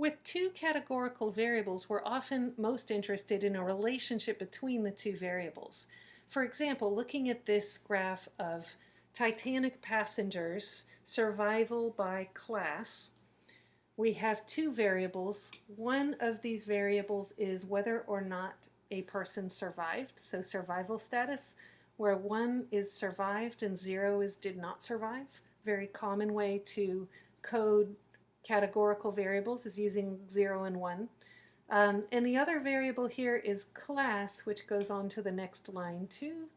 With two categorical variables, we're often most interested in a relationship between the two variables. For example, looking at this graph of Titanic passengers survival by class, we have two variables. One of these variables is whether or not a person survived, so survival status, where 1 is survived and 0 is did not survive. Very common way to code categorical variables is using 0 and 1. And the other variable here is class, which goes on to the next line too.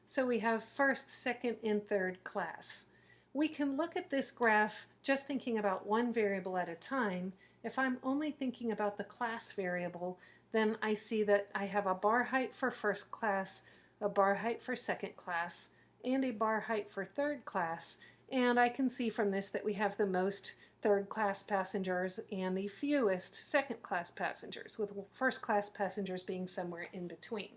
So we have first, second, and third class. We can look at this graph just thinking about one variable at a time. If I'm only thinking about the class variable, then I see that I have a bar height for first class, a bar height for second class, and a bar height for third class. And I can see from this that we have the most third class passengers and the fewest second class passengers, with first class passengers being somewhere in between.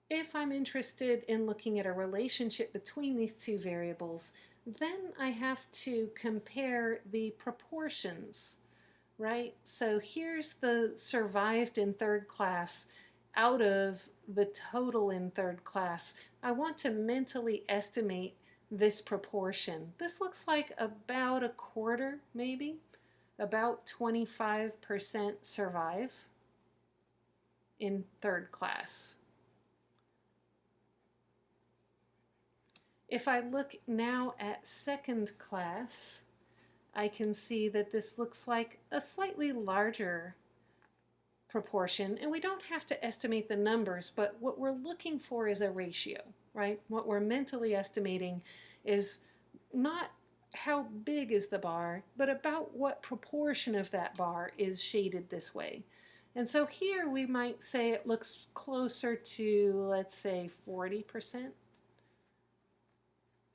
If I'm interested in looking at a relationship between these two variables, then I have to compare the proportions, right? So here's the survived in third class out of the total in third class. I want to mentally estimate this proportion. This looks like about a quarter, maybe, about 25% survive in third class. If I look now at second class, I can see that this looks like a slightly larger proportion, and we don't have to estimate the numbers, but what we're looking for is a ratio, right? What we're mentally estimating is not how big is the bar, but about what proportion of that bar is shaded this way. And so here we might say it looks closer to, let's say, 40%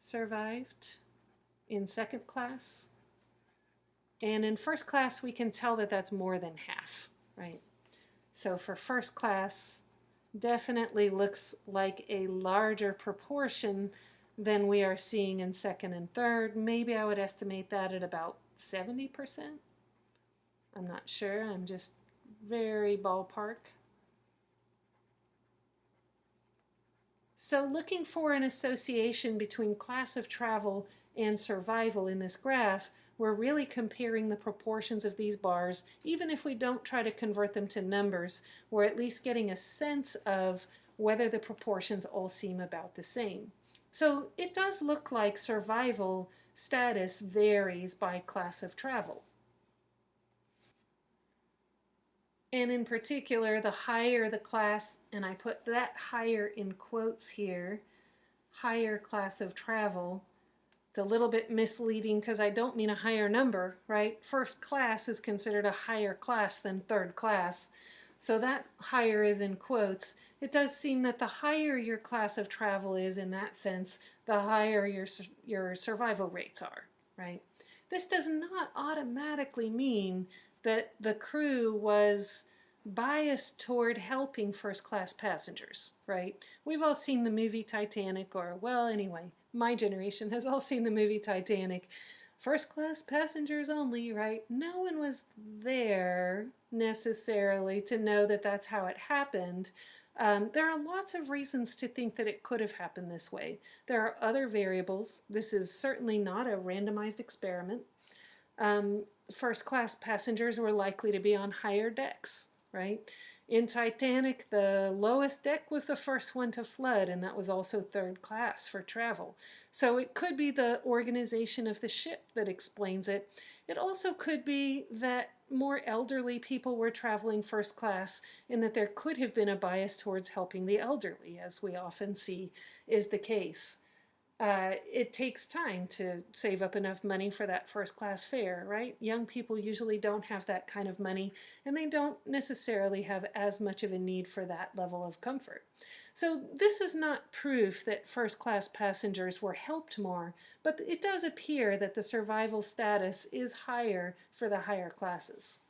survived in second class. And in first class, we can tell that that's more than half, right? So for first class, definitely looks like a larger proportion than we are seeing in second and third. Maybe I would estimate that at about 70%. I'm not sure, I'm just very ballpark. So looking for an association between class of travel and survival in this graph, we're really comparing the proportions of these bars. Even if we don't try to convert them to numbers, we're at least getting a sense of whether the proportions all seem about the same. So it does look like survival status varies by class of travel. And in particular, the higher the class, and I put that higher in quotes here, higher class of travel. It's a little bit misleading because I don't mean a higher number, right? First class is considered a higher class than third class. So that higher is in quotes. It does seem that the higher your class of travel is in that sense, the higher your survival rates are, right? This does not automatically mean that the crew was biased toward helping first class passengers, right? We've all seen the movie Titanic, or, well, anyway, my generation has all seen the movie Titanic. First class passengers only, right? No one was there necessarily to know that that's how it happened. There are lots of reasons to think that it could have happened this way. There are other variables. This is certainly not a randomized experiment. First class passengers were likely to be on higher decks, right? In Titanic, the lowest deck was the first one to flood, and that was also third class for travel. So it could be the organization of the ship that explains it. It also could be that more elderly people were traveling first class, and that there could have been a bias towards helping the elderly, as we often see is the case. It takes time to save up enough money for that first class fare, right? Young people usually don't have that kind of money, and they don't necessarily have as much of a need for that level of comfort. So this is not proof that first class passengers were helped more, but it does appear that the survival status is higher for the higher classes.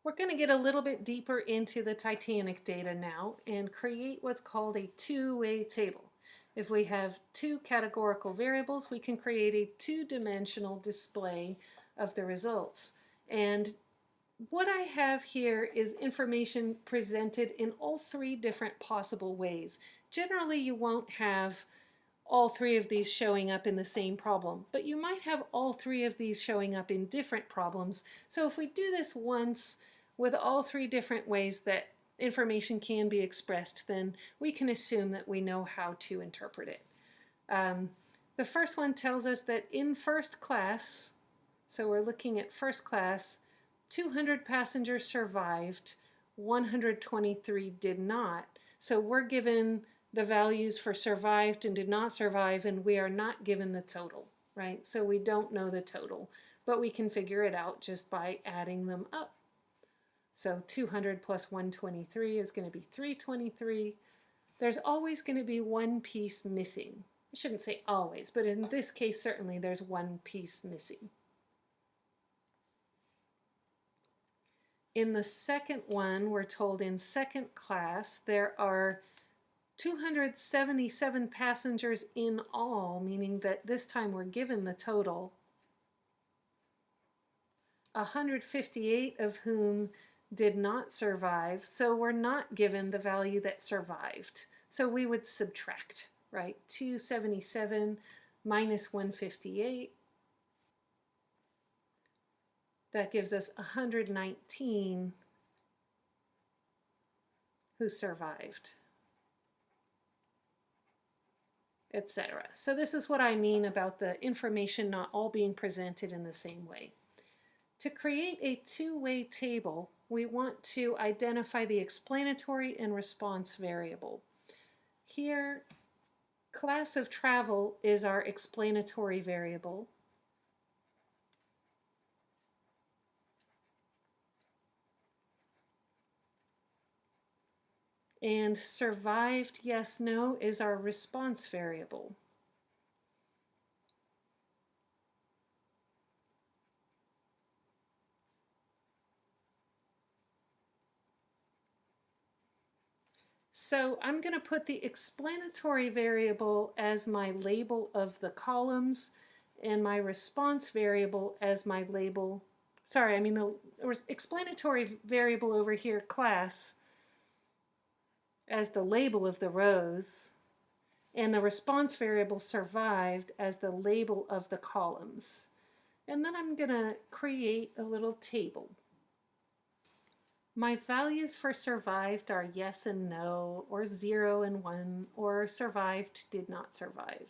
We're going to get a little bit deeper into the Titanic data now and create what's called a two-way table. If we have two categorical variables, we can create a two-dimensional display of the results. And what I have here is information presented in all three different possible ways. Generally, you won't have all three of these showing up in the same problem, but you might have all three of these showing up in different problems. So if we do this once with all three different ways that information can be expressed, then we can assume that we know how to interpret it. The first one tells us that in first class, so we're looking at first class, 200 passengers survived, 123 did not. So we're given the values for survived and did not survive, and we are not given the total, right? So we don't know the total, but we can figure it out just by adding them up. So 200 plus 123 is going to be 323. There's always going to be one piece missing. I shouldn't say always, but in this case, certainly there's one piece missing. In the second one, we're told in second class there are 277 passengers in all, meaning that this time we're given the total, 158 of whom did not survive, so we're not given the value that survived. So we would subtract, right? 277 minus 158. That gives us 119 who survived, etc. So this is what I mean about the information not all being presented in the same way. To create a two-way table, we want to identify the explanatory and response variable. Here, class of travel is our explanatory variable. And survived, yes, no, is our response variable. So I'm going to put the explanatory variable as my label of the columns and my response variable as my label, the explanatory variable over here, class, as the label of the rows, and the response variable survived as the label of the columns. And then I'm going to create a little table. My values for survived are yes and no, or 0 and 1, or survived, did not survive.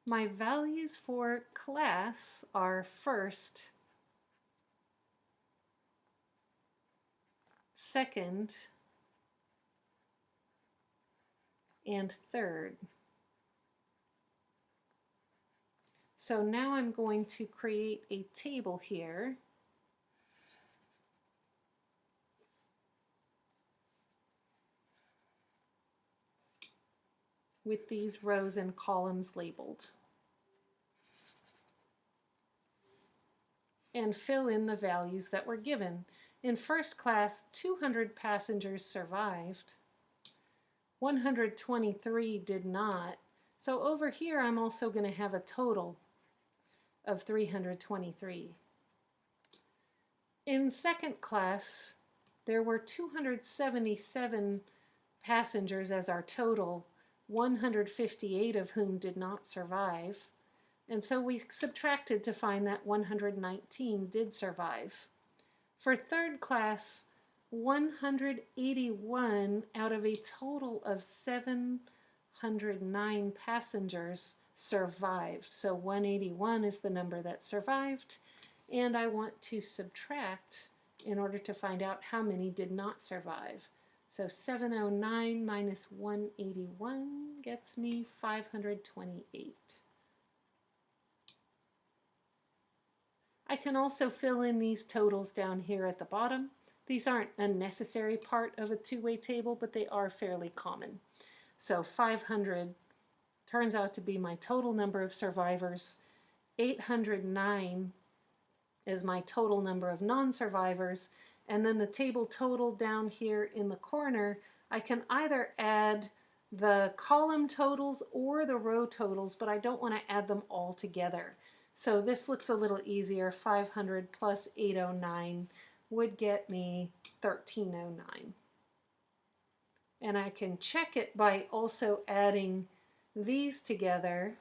My values for class are first, second, and third. So now I'm going to create a table here. With these rows and columns labeled. And fill in the values that were given. In first class, 200 passengers survived. 123 did not. So over here, I'm also going to have a total of 323. In second class, there were 277 passengers as our total, 158 of whom did not survive. And so we subtracted to find that 119 did survive. For third class, 181 out of a total of 709 passengers survived. So 181 is the number that survived, and I want to subtract in order to find out how many did not survive. So 709 minus 181 gets me 528. I can also fill in these totals down here at the bottom. These aren't a necessary part of a two-way table, but they are fairly common. So 500 turns out to be my total number of survivors. 809 is my total number of non-survivors. And then the table total down here in the corner, I can either add the column totals or the row totals, but I don't want to add them all together. So this looks a little easier. 500 plus 809 would get me 1309. And I can check it by also adding these together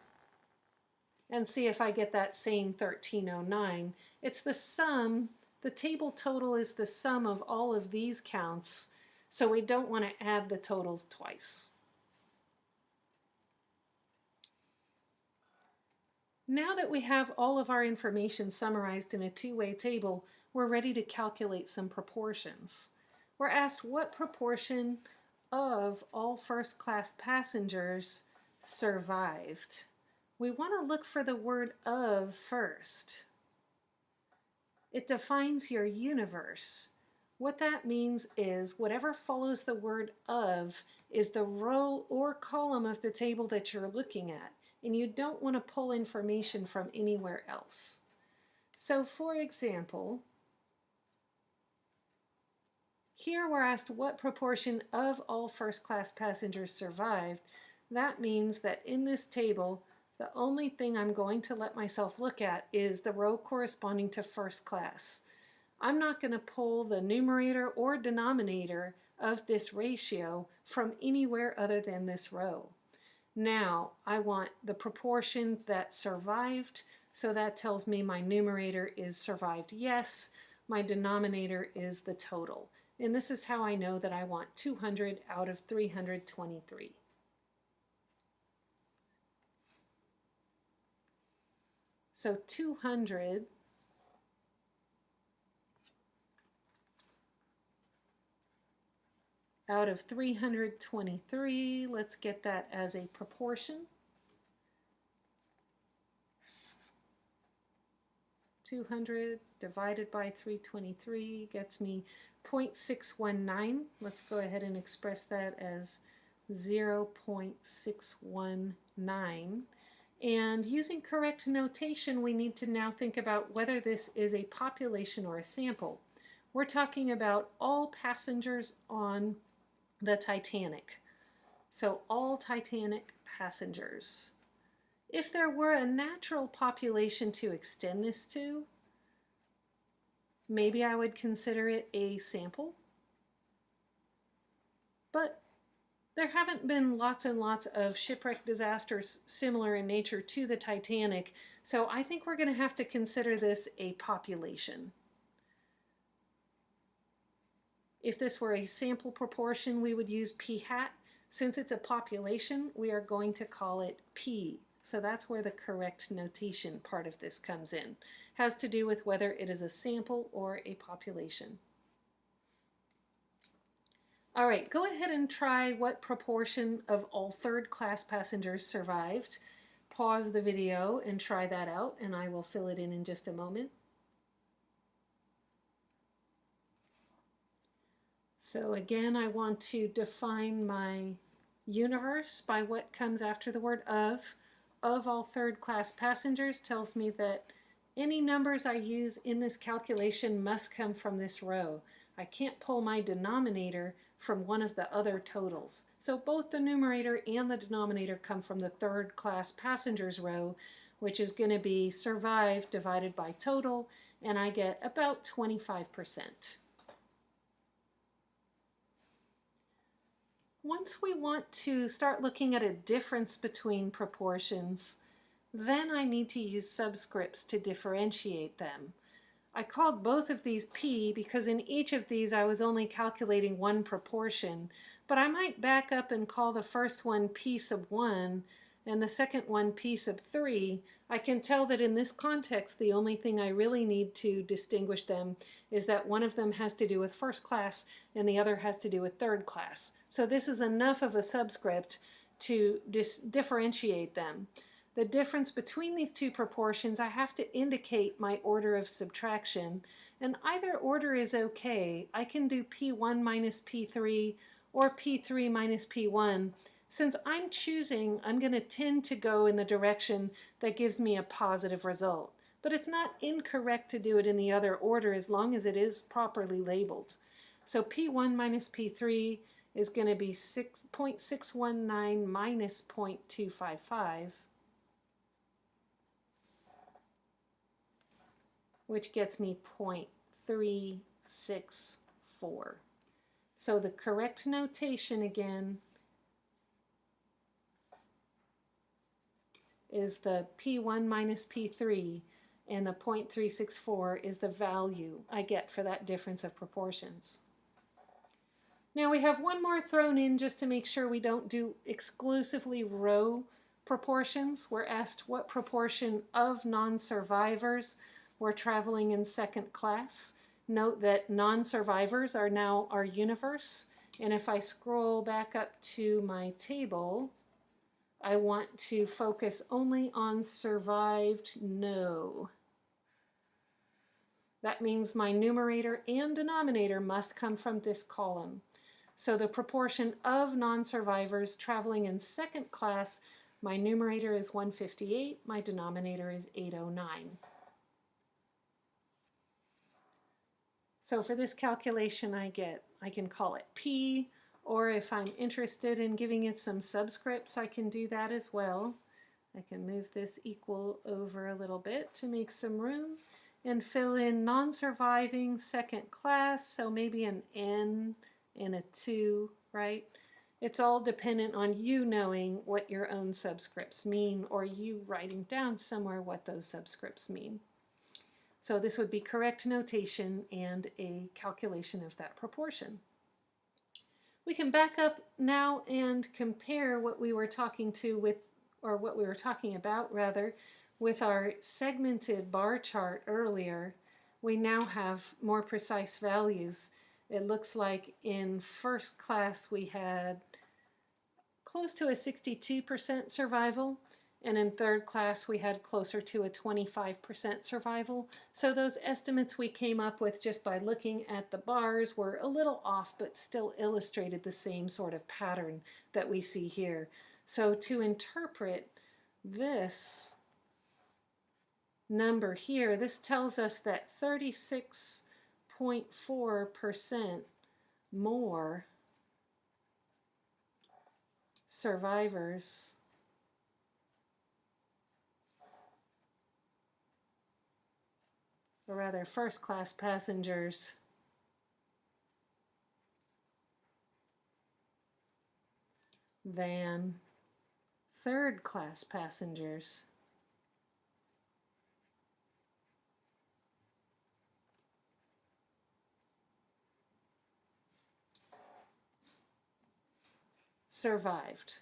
and see if I get that same 1309. It's the sum, the table total is the sum of all of these counts, so we don't want to add the totals twice. Now that we have all of our information summarized in a two-way table, we're ready to calculate some proportions. We're asked what proportion of all first-class passengers survived. We want to look for the word of first. It defines your universe. What that means is whatever follows the word of is the row or column of the table that you're looking at, and you don't want to pull information from anywhere else. So for example, here we're asked what proportion of all first-class passengers survived. That means that in this table, the only thing I'm going to let myself look at is the row corresponding to first class. I'm not going to pull the numerator or denominator of this ratio from anywhere other than this row. Now, I want the proportion that survived, so that tells me my numerator is survived yes, my denominator is the total. And this is how I know that I want 200 out of 323. So 200 out of 323, let's get that as a proportion. 200 divided by 323 gets me 0.619. Let's go ahead and express that as 0.619. And using correct notation, we need to now think about whether this is a population or a sample. We're talking about all passengers on the Titanic. So all Titanic passengers. If there were a natural population to extend this to, maybe I would consider it a sample. But there haven't been lots and lots of shipwreck disasters similar in nature to the Titanic, so I think we're going to have to consider this a population. If this were a sample proportion, we would use p hat. Since it's a population, we are going to call it p. So that's where the correct notation part of this comes in. Has to do with whether it is a sample or a population. All right, go ahead and try what proportion of all third-class passengers survived. Pause the video and try that out, and I will fill it in just a moment. So again, I want to define my universe by what comes after the word of. Of all third-class passengers tells me that any numbers I use in this calculation must come from this row. I can't pull my denominator from one of the other totals. So both the numerator and the denominator come from the third-class passengers row, which is going to be survived divided by total, and I get about 25%. Once we want to start looking at a difference between proportions, then I need to use subscripts to differentiate them. I called both of these p because in each of these I was only calculating one proportion, but I might back up and call the first one p sub 1 and the second one p sub 3. I can tell that in this context the only thing I really need to distinguish them is that one of them has to do with first class and the other has to do with third class. So this is enough of a subscript to differentiate them. The difference between these two proportions, I have to indicate my order of subtraction, and either order is okay. I can do P1 minus P3 or P3 minus P1. Since I'm choosing, I'm going to tend to go in the direction that gives me a positive result. But it's not incorrect to do it in the other order as long as it is properly labeled. So P1 minus P3 is going to be 0.619 minus 0.255, which gets me 0.364. So the correct notation again is the P1 minus P3, and the 0.364 is the value I get for that difference of proportions. Now we have one more thrown in just to make sure we don't do exclusively row proportions. We're asked what proportion of non-survivors were traveling in second class. Note that non-survivors are now our universe, and if I scroll back up to my table, I want to focus only on survived no. That means my numerator and denominator must come from this column. So the proportion of non-survivors traveling in second class, my numerator is 158, my denominator is 809. So for this calculation I can call it P, or if I'm interested in giving it some subscripts, I can do that as well. I can move this equal over a little bit to make some room and fill in non-surviving second class, so maybe an N and a 2, right? It's all dependent on you knowing what your own subscripts mean, or you writing down somewhere what those subscripts mean. So this would be correct notation and a calculation of that proportion. We can back up now and compare what we were talking about rather, with our segmented bar chart earlier. We now have more precise values. It looks like in first class we had close to a 62% survival, and in third class we had closer to a 25% survival. So those estimates we came up with just by looking at the bars were a little off, but still illustrated the same sort of pattern that we see here. So to interpret this number here, this tells us that 36.4% more survivors or rather first-class passengers than third-class passengers. Survived.